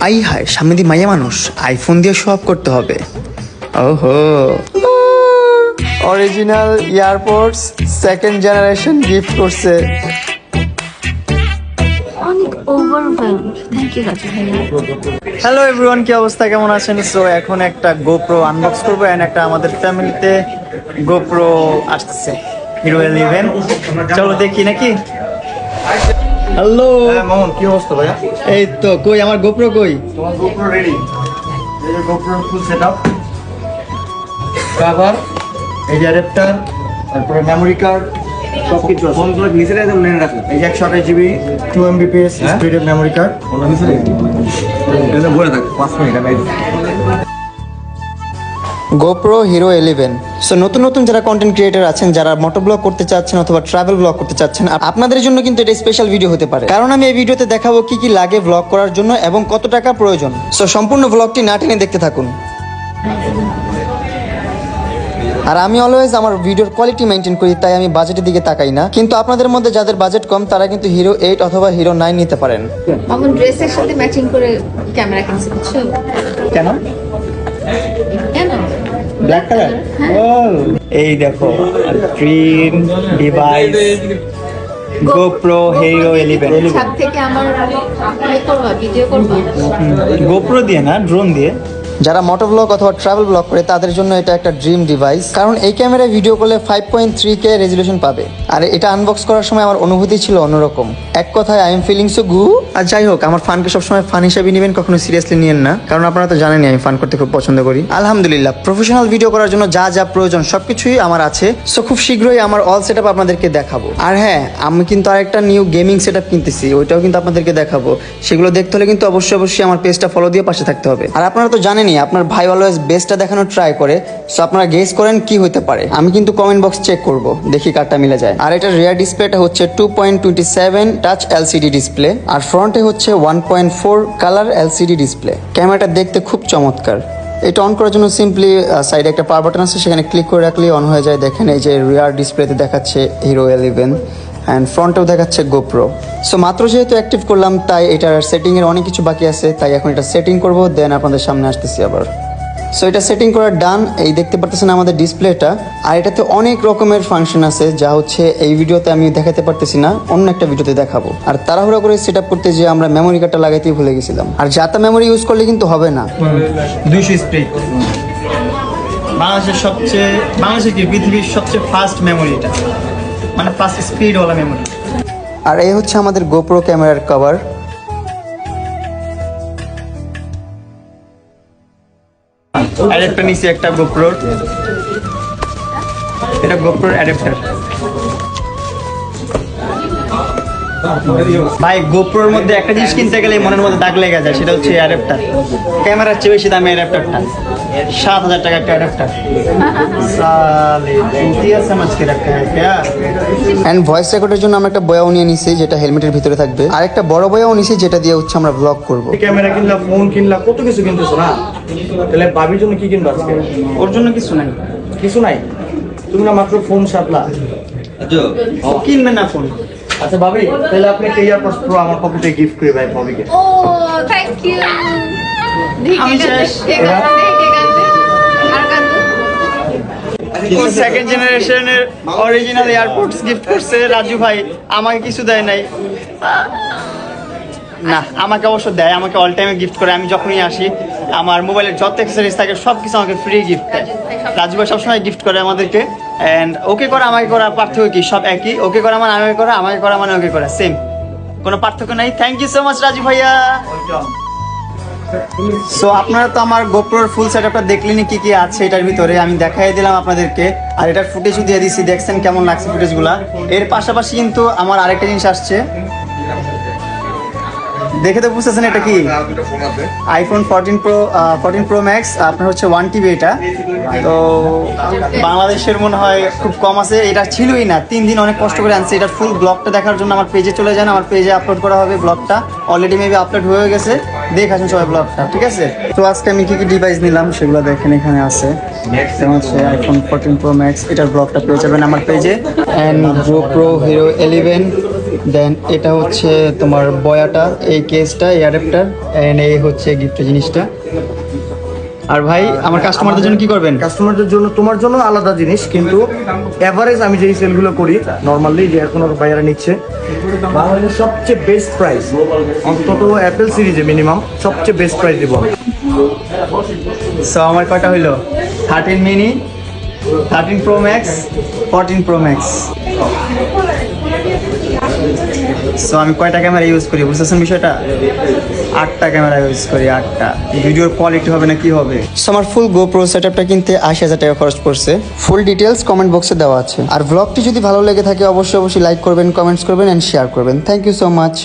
I হায়, সামনে দিয়ে মাইয়া মানুষ, আইফোন দিয়ে শো আপ করতে হবে। ওহো, original airports second generation gift করছে। হ্যালো এভরিওয়ান, কি অবস্থা, কেমন আছেন? সো এখন একটা গোপ্রো আনবক্স করবো এন্ড একটা আমাদের ফ্যামিলিতে গোপ্রো আসতেছে, হিরো 11। চলো দেখি নাকি। হ্যালো মামুন, কি অবস্থা ভাইয়া? এই তো, কই আমার গোপ্রো কই? তোমার GoPro রেডি। এই যে GoPro ফুল সেটআপ, কভার, এই যে অ্যাডাপ্টার, তারপরে মেমরি কার্ড, সবকিছু আছে। ফোনগুলো নিচে একদম নেন রাখো। এই যে 128 GB 2 Mbps স্পিডের মেমরি কার্ড। ওটা নিচে রেখে এটা বলে থাক 5 মিনিট আমি গোপ্রো হিরো 11। সো নতুন নতুন যারা কন্টেন্ট ক্রিয়েটর আছেন, যারা মোটো ব্লগ করতে চাচ্ছেন অথবা ট্রাভেল ব্লগ করতে চাচ্ছেন, আপনাদের জন্য কিন্তু এটা স্পেশাল ভিডিও হতে পারে, কারণ আমি এই ভিডিওতে দেখাবো কি কি লাগে ব্লগ করার জন্য এবং কত টাকা প্রয়োজন। সো সম্পূর্ণ ব্লগটি না টেনে দেখতে থাকুন। আর আমি অলওয়েজ আমার ভিডিওর কোয়ালিটি মেনটেন করি, তাই আমি বাজেটের দিকে তাকাই না। কিন্তু আপনাদের মধ্যে যাদের বাজেট কম, তারা কিন্তু হিরো 8 অথবা হিরো 9 নিতে পারেন। আমার ড্রেসের সাথে ম্যাচিং করে ক্যামেরা কিনছি, বুঝছো? কেন? কেন? Black colour? ও এই দেখো, ড্রিম ডিভাইস গোপ্রো হিরো 11। ছাদ থেকে আমার করবা, ভিডিও করবা? গোপ্রো দিয়ে না, ড্রোন দিয়ে। যারা মোটো ব্লগ অথবা ট্রাভেল ব্লগ করে তাদের জন্য এটা একটা ড্রিম ডিভাইস, কারণ এই ক্যামেরায় ভিডিও করলে 5.3K রেজলিউশন পাবে। আর এটা আনবক্স করার সময় আমার অনুভূতি ছিল অন্যরকম। এক কথায় আই এম ফিলিং সো গু। আর যাই হোক, আমার ফানকে সবসময় ফান হিসেবে নেবেন, কখনো সিরিয়াসলি নিয়েন না, কারণ আপনারা তো জানেনই আমি ফান করতে খুব পছন্দ করি। আলহামদুলিল্লাহ, প্রফেশনাল ভিডিও করার জন্য যা যা প্রয়োজন সবকিছুই আমার আছে। সো খুব শীঘ্রই আমার অল সেটআপ আপনাদেরকে দেখাবো। আর হ্যাঁ, আমি কিন্তু আরেকটা নিউ গেমিং সেটআপ কিনতেছি, ওইটাও কিন্তু আপনাদেরকে দেখাবো। সেগুলো দেখতে হলে কিন্তু অবশ্যই আমার পেজটা ফলো দিয়ে পাশে থাকতে হবে। আর আপনারা তো জানেনই, আপনার ভাই অলওয়েজ বেস্টটা দেখানোর ট্রাই করে। সো আপনারা গেস করেন কি হতে পারে। আমি কিন্তু কমেন্ট বক্স চেক করব, দেখি কারটা মিলে যায়। আর এটার রিয়ার ডিসপ্লেটা হচ্ছে 2.27 টাচ এলসিডি ডিসপ্লে, আর ফ্রন্টে হচ্ছে 1.4 কালার এলসিডি ডিসপ্লে। ক্যামেরাটা দেখতে খুব চমৎকার। এটা অন করার জন্য সিম্পলি সাইডে একটা পাওয়ার বাটন আছে, সেখানে ক্লিক করে রাখলেই অন হয়ে যায়। দেখেন এই যে রিয়ার ডিসপ্লেতে দেখাচ্ছে হিরো 11 অ্যান্ড ফ্রন্টেও দেখাচ্ছে গোপ্রো। সো মাত্র যেহেতু অ্যাক্টিভ করলাম, তাই এটার সেটিংয়ের অনেক কিছু বাকি আছে, তাই এখন এটা সেটিং করবো, দেন আপনাদের সামনে আসতেছি আবার। সো এটা সেটিং করার ডান। এই দেখতে পারতেছেন আমাদের ডিসপ্লেটা, আর এটাতে অনেক রকমের ফাংশন আছে, যা হচ্ছে এই ভিডিওতে আমি দেখাতে পারতেছি না, অন্য একটা ভিডিওতে দেখাবো। আর তাড়াহুড়া করে সেট আপ করতে যে আমরা মেমোরি কার্ডটা লাগাইতেই ভুলে গেছিলাম। আর যাতা মেমোরি ইউজ করলে কিন্তু হবে না। 200 স্পিড, বাংলাদেশের কি পৃথিবীর সবচেয়ে ফাস্ট মেমোরি, এটা মানে ফাস্ট স্পিড ওয়ালা মেমোরি। আর এই হচ্ছে আমাদের গোপ্রো ক্যামেরার কভার। অ্যাডাপ্টার নিচে একটা গোপ্রোর, এটা গোপ্রোর অ্যাডাপ্টার। ভাই, গোপ্রোর মধ্যে একটা জিনিস কিনতে গেলে মনের মধ্যে দাগ লেগে যায়, সেটা হচ্ছে অ্যাডাপ্টার। ক্যামেরার চেয়ে বেশি দামি অ্যাডাপ্টারটা, 7,000 টাকা একটা অ্যাডাপ্টার। এন্ড ভয়েস রেকর্ডের জন্য আমরা একটা বয়াও নিয়ে নিছি, যেটা হেলমেটের ভিতরে থাকবে, আর একটা বড় বয়াও নিছি, যেটা দিয়ে হচ্ছে আমরা ব্লগ করব। ক্যামেরা কিনলা, ফোন কিনলা, কত কিছু কিনতেছো না? তাহলে ভাবির জন্য কি কিনবা আজকে? ওর জন্য কিছু নাই। কিছু নাই? তুমি না মাত্র ফোন সাতলা, কিনবে না ফোন? আচ্ছা ভাবি, তাহলে আপনি একটা এয়ারপডস প্রো আমার পকেটে গিফট করে ভাই ভাবিকে। ও থ্যাংক ইউ। আমি শেষ। সেকেন্ড জেনারেশনের অরিজিনাল এয়ারপোর্টস গিফট করছে রাজু ভাই, আমাকে কিছু দেয় নাই। না, আমাকে অবশ্য দেয়, আমাকে অল টাইমে গিফট করে। আমি যখনই আসি, আমার মোবাইলের যত অ্যাক্সেসরিজ থাকে সব কিছু আমাকে ফ্রি গিফট দেয়। রাজু ভাই সবসময় গিফট করে আমাদেরকে। অ্যান্ড ওকে করা আমাকে করা পার্থক্য কি? সব একই। ওকে করা মানে আমাকে করা, আমাকে করা মানে ওকে করা, সেম, কোনো পার্থক্য নাই। Thank you so much Raju ভাইয়া। সো আপনারা তো আমার গোপ্রোর ফুল সেটআপটা দেখলেনি, কি কি আছে এটার ভিতরে আমি দেখাই দিলাম আপনাদেরকে। আর এটার ফুটেজও দিয়ে দিচ্ছি, দেখছেন কেমন লাগছে ফুটেজগুলা। এর পাশাপাশি কিন্তু আমার আরেকটা জিনিস আসছে, দেখে তো বুঝতেছেন এটা কি? IPhone 14 pro max. আপনার হচ্ছে 1 TB এটা। তো বাংলাদেশের মনে হয় খুব কম আছে, এটা ছিলই না। 3 দিন অনেক কষ্ট করে আনছি। এটার ফুল ব্লগটা দেখার জন্য আমার পেজে চলে যান, আমার পেজে আপলোড করা হবে ব্লগটা। অলরেডি মেবি আপলোড হয়ে গেছে, দেখে আসুন সবাই ব্লগটা, ঠিক আছে? তো আজকে আমি কি কি ডিভাইস নিলাম সেগুলো দেখেন, এখানে আছে। যেমন হচ্ছে আইফোন 14 প্রো ম্যাক্স, এটার ব্লগটা পেয়ে যাবেন আমার পেজে। অ্যান্ড গোপ্রো হিরো 11 দেন এটা হচ্ছে তোমার বয়াটা, এই কেসটা, এয়ারড্রাফটার, এন্ড এই হচ্ছে গিফটের জিনিসটা। আর ভাই আমার কাস্টমারদের জন্য কি করবেন? কাস্টমারদের জন্য, তোমার জন্য আলাদা জিনিস, কিন্তু এভারেজ আমি যেই সেলগুলো করি নর্মালি, যে এখন ওর বাইরে নিচ্ছে, বাংলাদেশের সবচেয়ে বেস্ট প্রাইস, অন্তত অ্যাপেল সিরিজে মিনিমাম সবচেয়ে বেস্ট প্রাইস দিব। সো আমার কয়টা হইলো? 13 mini, 13 pro max, 14 pro max. So আমি কয়টা ক্যামেরা ইউজ করি বুঝতেছেন বিষয়টা? 8টা ক্যামেরা ইউজ করি, 8টা। ভিডিওর কোয়ালিটি হবে না কি হবে? সো আমার ফুল গোপ্রো সেটআপটা কিনতে 80,000 টাকা খরচ পড়ছে। ফুল ডিটেলস কমেন্ট বক্সে দেওয়া আছে। আর ব্লগটি যদি ভালো লেগে থাকে অবশ্যই লাইক করবেন, কমেন্টস করবেন এন্ড শেয়ার করবেন। Thank you so much.